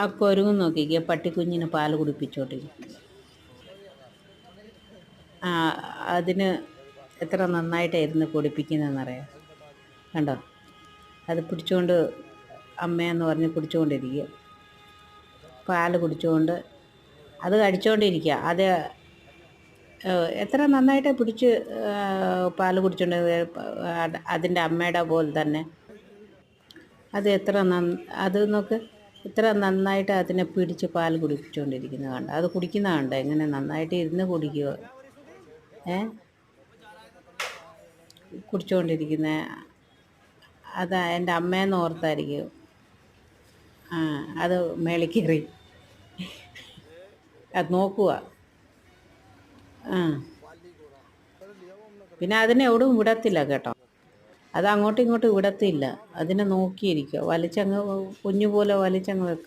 ആ കൊരുങ്ങും നോക്കിക്കുക, പട്ടിക്കുഞ്ഞിന് പാൽ കുടിപ്പിച്ചോണ്ടിരിക്കും. ആ അതിന് എത്ര നന്നായിട്ടായിരുന്നു കുടിപ്പിക്കുന്നതെന്നറിയാം. കണ്ടോ, അത് പിടിച്ചുകൊണ്ട് അമ്മയെന്ന് പറഞ്ഞ് പിടിച്ചുകൊണ്ടിരിക്കുക, പാൽ കുടിച്ചുകൊണ്ട് അത് കഴിച്ചുകൊണ്ടിരിക്കുക. അത് എത്ര നന്നായിട്ട് പിടിച്ച് പാൽ കുടിച്ചുകൊണ്ട് അതിൻ്റെ അമ്മയുടെ പോലെ തന്നെ അത് അത് നോക്ക്, ഇത്ര നന്നായിട്ട് അതിനെ പിടിച്ച് പാൽ കുടിപ്പിച്ചുകൊണ്ടിരിക്കുന്നത് കണ്ടോ. അത് കുടിക്കുന്ന കണ്ടോ, എങ്ങനെ നന്നായിട്ട് ഇരുന്ന് കുടിക്കുക, കുടിച്ചുകൊണ്ടിരിക്കുന്നത്. അത് എൻ്റെ അമ്മയെന്ന് ഓർത്തായിരിക്കും. അത് മേളിൽ കയറി അത് നോക്കുക. പിന്നെ അതിനെ എവിടെയും വിടത്തില്ല കേട്ടോ, അത് അങ്ങോട്ടും ഇങ്ങോട്ടും വിടത്തില്ല. അതിനെ നോക്കിയിരിക്കുക, വലിച്ചങ്ങ് കുഞ്ഞു പോലെ വലിച്ചങ്ങ് വെക്കും.